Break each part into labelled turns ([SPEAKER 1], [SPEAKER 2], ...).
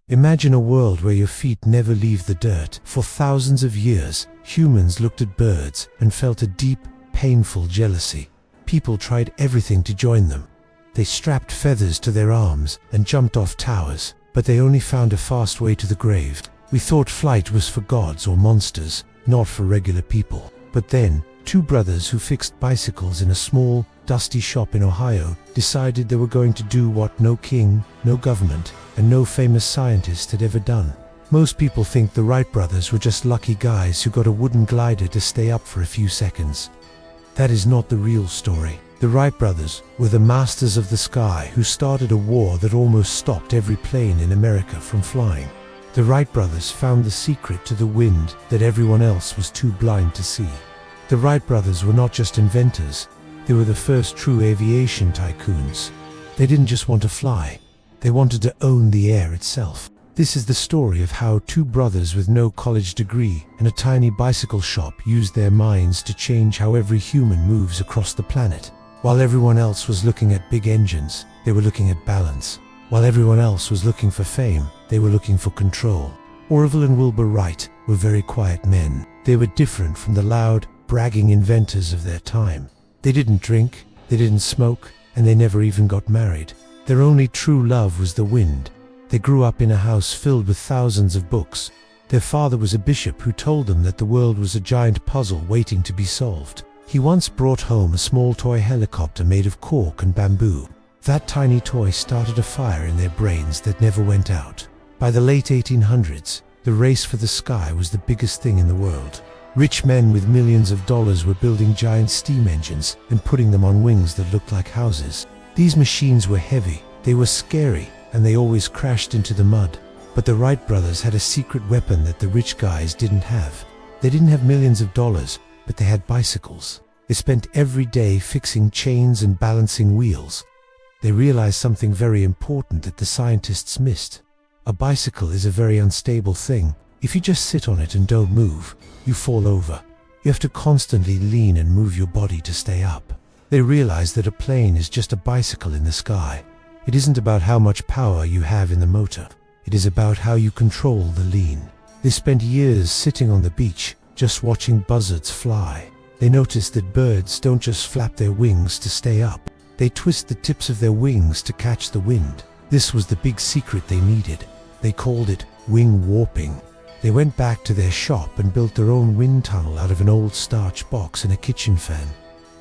[SPEAKER 1] Imagine a world where your feet never leave the dirt. For thousands of years, humans looked at birds and felt a deep, painful jealousy. People tried everything to join them. They strapped feathers to their arms and jumped off towers, but they only found a fast way to the grave. We thought flight was for gods or monsters, not for regular people. But then, two brothers who fixed bicycles in a small, dusty shop in Ohio decided they were going to do what no king, no government, and no famous scientist had ever done. Most people think the Wright brothers were just lucky guys who got a wooden glider to stay up for a few seconds. That is not the real story. The Wright brothers were the masters of the sky who started a war that almost stopped every plane in America from flying. The Wright brothers found the secret to the wind that everyone else was too blind to see. The Wright brothers were not just inventors, they were the first true aviation tycoons. They didn't just want to fly, they wanted to own the air itself. This is the story of how two brothers with no college degree and a tiny bicycle shop used their minds to change how every human moves across the planet. While everyone else was looking at big engines, they were looking at balance. While everyone else was looking for fame, they were looking for control. Orville and Wilbur Wright were very quiet men. They were different from the loud, bragging inventors of their time. They didn't drink, they didn't smoke, and they never even got married. Their only true love was the wind. They grew up in a house filled with thousands of books. Their father was a bishop who told them that the world was a giant puzzle waiting to be solved. He once brought home a small toy helicopter made of cork and bamboo. That tiny toy started a fire in their brains that never went out. By the late 1800s, the race for the sky was the biggest thing in the world. Rich men with millions of dollars were building giant steam engines and putting them on wings that looked like houses. These machines were heavy, they were scary, and they always crashed into the mud. But the Wright brothers had a secret weapon that the rich guys didn't have. They didn't have millions of dollars, but they had bicycles. They spent every day fixing chains and balancing wheels. They realized something very important that the scientists missed. A bicycle is a very unstable thing. If you just sit on it and don't move, you fall over. You have to constantly lean and move your body to stay up. They realized that a plane is just a bicycle in the sky. It isn't about how much power you have in the motor. It is about how you control the lean. They spent years sitting on the beach, just watching buzzards fly. They noticed that birds don't just flap their wings to stay up. They twist the tips of their wings to catch the wind. This was the big secret they needed. They called it wing warping. They went back to their shop and built their own wind tunnel out of an old starch box and a kitchen fan.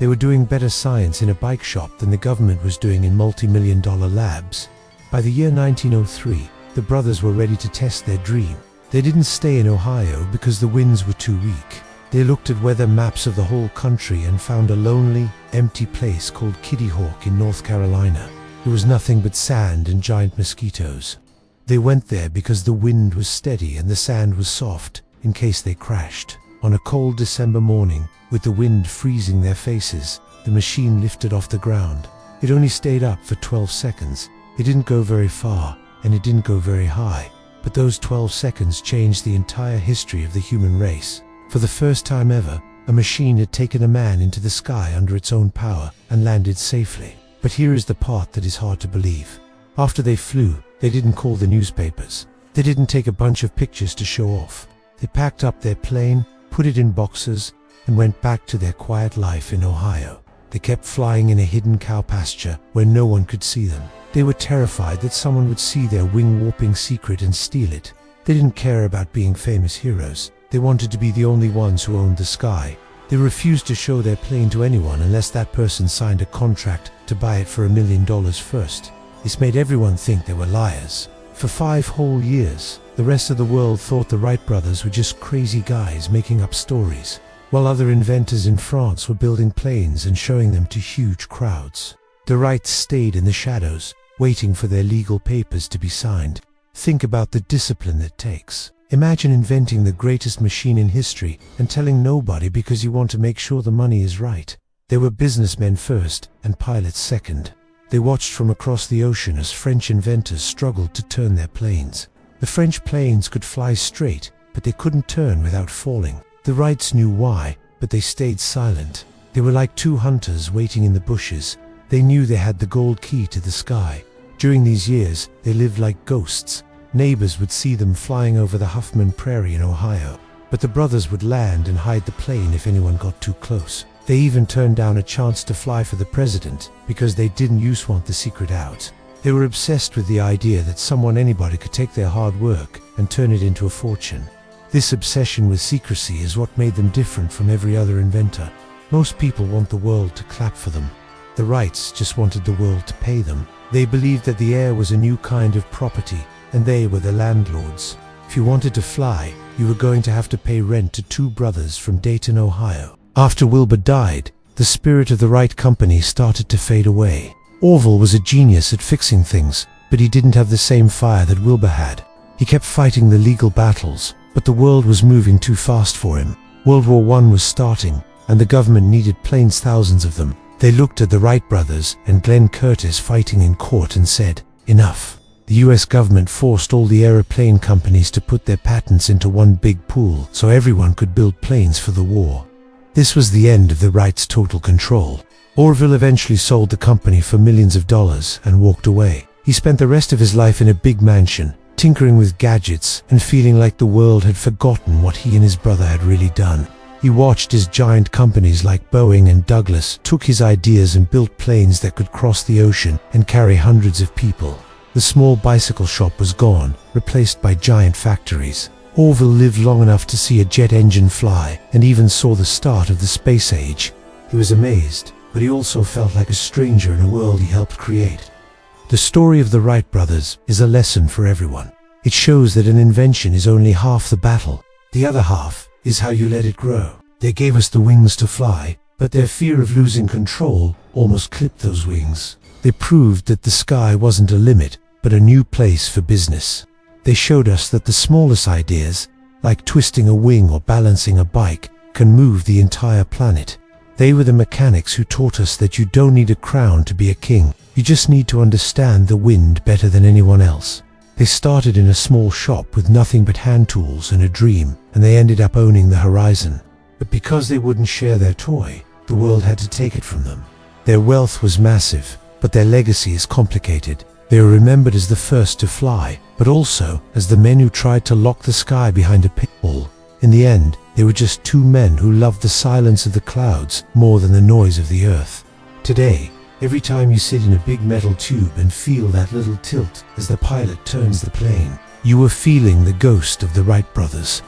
[SPEAKER 1] They were doing better science in a bike shop than the government was doing in multi-million-dollar labs. By the year 1903, the brothers were ready to test their dream. They didn't stay in Ohio because the winds were too weak. They looked at weather maps of the whole country and found a lonely, empty place called Kitty Hawk in North Carolina. There was nothing but sand and giant mosquitoes. They went there because the wind was steady and the sand was soft, in case they crashed. On a cold December morning, with the wind freezing their faces, the machine lifted off the ground. It only stayed up for 12 seconds. It didn't go very far, and it didn't go very high. But those 12 seconds changed the entire history of the human race. For the first time ever, a machine had taken a man into the sky under its own power and landed safely. But here is the part that is hard to believe. After they flew, they didn't call the newspapers. They didn't take a bunch of pictures to show off. They packed up their plane, put it in boxes, and went back to their quiet life in Ohio. They kept flying in a hidden cow pasture where no one could see them. They were terrified that someone would see their wing-warping secret and steal it. They didn't care about being famous heroes. They wanted to be the only ones who owned the sky. They refused to show their plane to anyone unless that person signed a contract to buy it for $1 million first. This made everyone think they were liars. For 5 whole years, the rest of the world thought the Wright brothers were just crazy guys making up stories, while other inventors in France were building planes and showing them to huge crowds. The Wrights stayed in the shadows, waiting for their legal papers to be signed. Think about the discipline that takes. Imagine inventing the greatest machine in history and telling nobody because you want to make sure the money is right. They were businessmen first and pilots second. They watched from across the ocean as French inventors struggled to turn their planes. The French planes could fly straight, but they couldn't turn without falling. The Wrights knew why, but they stayed silent. They were like two hunters waiting in the bushes. They knew they had the gold key to the sky. During these years, they lived like ghosts. Neighbors would see them flying over the Huffman Prairie in Ohio, but the brothers would land and hide the plane if anyone got too close. They even turned down a chance to fly for the president because they didn't want the secret out. They were obsessed with the idea that anybody could take their hard work and turn it into a fortune. This obsession with secrecy is what made them different from every other inventor. Most people want the world to clap for them. The Wrights just wanted the world to pay them. They believed that the air was a new kind of property, and they were the landlords. If you wanted to fly, you were going to have to pay rent to two brothers from Dayton, Ohio. After Wilbur died, the spirit of the Wright Company started to fade away. Orville was a genius at fixing things, but he didn't have the same fire that Wilbur had. He kept fighting the legal battles, but the world was moving too fast for him. World War I was starting, and the government needed planes, thousands of them. They looked at the Wright brothers and Glenn Curtiss fighting in court and said, "Enough." The US government forced all the aeroplane companies to put their patents into one big pool so everyone could build planes for the war. This was the end of the Wrights' total control. Orville eventually sold the company for millions of dollars and walked away. He spent the rest of his life in a big mansion, tinkering with gadgets and feeling like the world had forgotten what he and his brother had really done. He watched as giant companies like Boeing and Douglas took his ideas and built planes that could cross the ocean and carry hundreds of people. The small bicycle shop was gone, replaced by giant factories. Orville lived long enough to see a jet engine fly and even saw the start of the space age. He was amazed, but he also felt like a stranger in a world he helped create. The story of the Wright brothers is a lesson for everyone. It shows that an invention is only half the battle. The other half is how you let it grow. They gave us the wings to fly, but their fear of losing control almost clipped those wings. They proved that the sky wasn't a limit, but a new place for business. They showed us that the smallest ideas, like twisting a wing or balancing a bike, can move the entire planet. They were the mechanics who taught us that you don't need a crown to be a king. You just need to understand the wind better than anyone else. They started in a small shop with nothing but hand tools and a dream, and they ended up owning the horizon. But because they wouldn't share their toy, the world had to take it from them. Their wealth was massive, but their legacy is complicated. They are remembered as the first to fly, but also as the men who tried to lock the sky behind a paywall. In the end, they were just two men who loved the silence of the clouds more than the noise of the earth. Today, every time you sit in a big metal tube and feel that little tilt as the pilot turns the plane, you are feeling the ghost of the Wright brothers.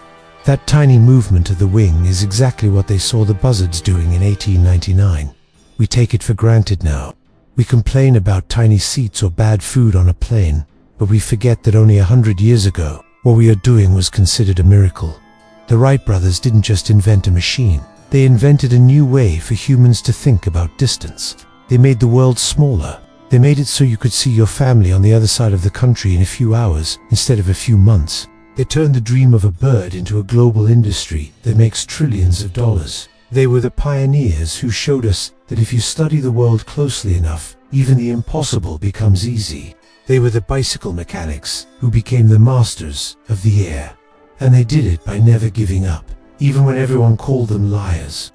[SPEAKER 1] That tiny movement of the wing is exactly what they saw the buzzards doing in 1899. We take it for granted now. We complain about tiny seats or bad food on a plane, but we forget that only 100 years ago, what we are doing was considered a miracle. The Wright brothers didn't just invent a machine. They invented a new way for humans to think about distance. They made the world smaller. They made it so you could see your family on the other side of the country in a few hours instead of a few months. They turned the dream of a bird into a global industry that makes trillions of dollars. They were the pioneers who showed us that if you study the world closely enough, even the impossible becomes easy. They were the bicycle mechanics who became the masters of the air. And they did it by never giving up, even when everyone called them liars.